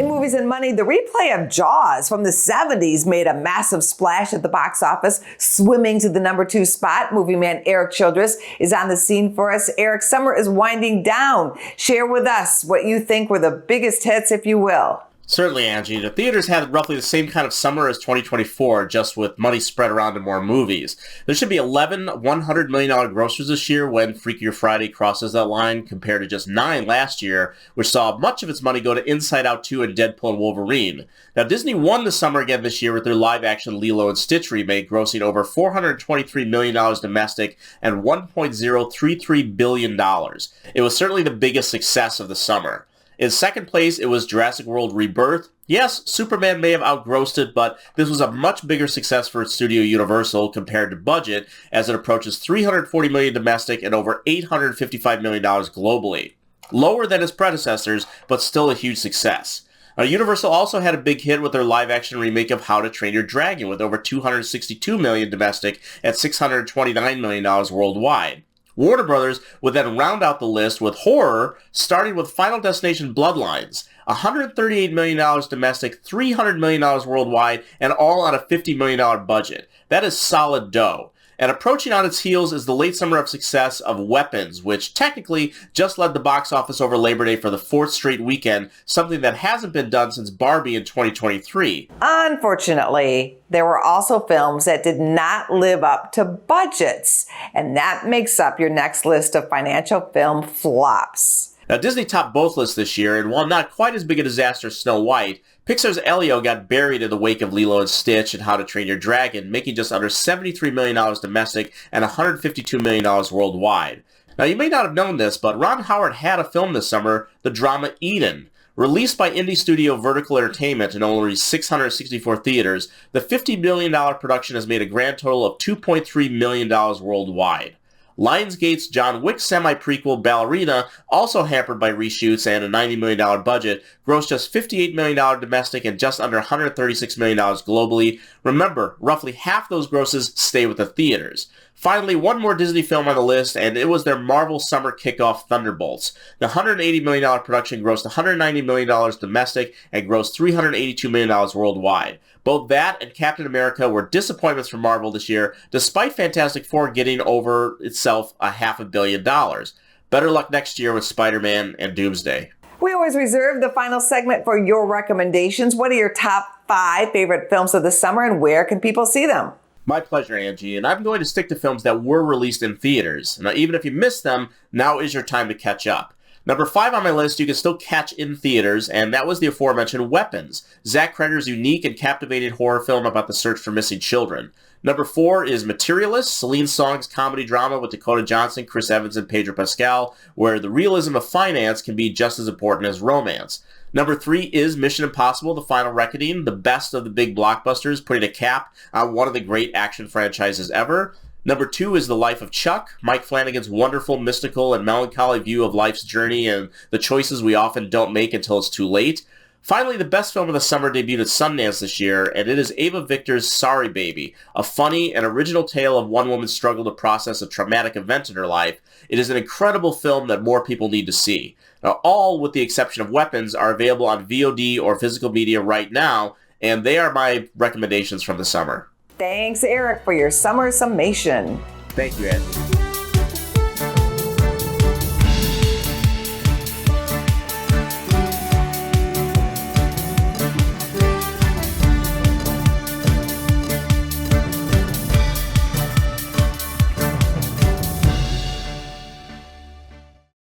In Movies and Money, the replay of Jaws from the 70s made a massive splash at the box office, swimming to the #2 spot. Movie man Erik Childress is on the scene for us. Erik, summer is winding down. Share with us what you think were the biggest hits, if you will. Certainly, Angie. The theaters had roughly the same kind of summer as 2024, just with money spread around to more movies. There should be 11 $100 million grossers this year when Freakier Friday crosses that line, compared to just 9 last year, which saw much of its money go to Inside Out 2 and Deadpool and Wolverine. Now, Disney won the summer again this year with their live-action Lilo and Stitch remake, grossing over $423 million domestic and $1.033 billion. It was certainly the biggest success of the summer. In second place, it was Jurassic World Rebirth. Yes, Superman may have outgrossed it, but this was a much bigger success for Studio Universal compared to budget, as it approaches $340 million domestic and over $855 million globally. Lower than its predecessors, but still a huge success. Universal also had a big hit with their live-action remake of How to Train Your Dragon, with over $262 million domestic and $629 million worldwide. Warner Brothers would then round out the list with horror, starting with Final Destination Bloodlines, $138 million domestic, $300 million worldwide, and all on a $50 million budget. That is solid dough. And approaching on its heels is the late summer of success of Weapons, which technically just led the box office over Labor Day for the 4th straight weekend, something that hasn't been done since Barbie in 2023. Unfortunately, there were also films that did not live up to budgets, and that makes up your next list of financial film flops. Now, Disney topped both lists this year, and while not quite as big a disaster as Snow White, Pixar's Elio got buried in the wake of Lilo and Stitch and How to Train Your Dragon, making just under $73 million domestic and $152 million worldwide. Now, you may not have known this, but Ron Howard had a film this summer, the drama Eden. Released by indie studio Vertical Entertainment in only 664 theaters, the $50 million production has made a grand total of $2.3 million worldwide. Lionsgate's John Wick semi-prequel Ballerina, also hampered by reshoots and a $90 million budget, grossed just $58 million domestic and just under $136 million globally. Remember, roughly half those grosses stay with the theaters. Finally, one more Disney film on the list, and it was their Marvel summer kickoff Thunderbolts. The $180 million production grossed $190 million domestic and grossed $382 million worldwide. Both that and Captain America were disappointments for Marvel this year, despite Fantastic Four getting over itself $500 million. Better luck next year with Spider-Man and Doomsday. We always reserve the final segment for your recommendations. What are your top 5 favorite films of the summer, and where can people see them? My pleasure, Angie, and I'm going to stick to films that were released in theaters. Now, even if you missed them, now is your time to catch up. Number 5 on my list you can still catch in theaters, and that was the aforementioned Weapons, Zach Cregger's unique and captivating horror film about the search for missing children. Number 4 is Materialist, Celine Song's comedy drama with Dakota Johnson, Chris Evans, and Pedro Pascal, where the realism of finance can be just as important as romance. Number 3 is Mission Impossible: The Final Reckoning, the best of the big blockbusters, putting a cap on one of the great action franchises ever. Number 2 is The Life of Chuck, Mike Flanagan's wonderful, mystical, and melancholy view of life's journey and the choices we often don't make until it's too late. Finally, the best film of the summer debuted at Sundance this year, and it is Ava Victor's Sorry Baby, a funny and original tale of one woman's struggle to process a traumatic event in her life. It is an incredible film that more people need to see. Now, all, with the exception of Weapons, are available on VOD or physical media right now, and they are my recommendations from the summer. Thanks, Erik, for your summer summation. Thank you, Ed.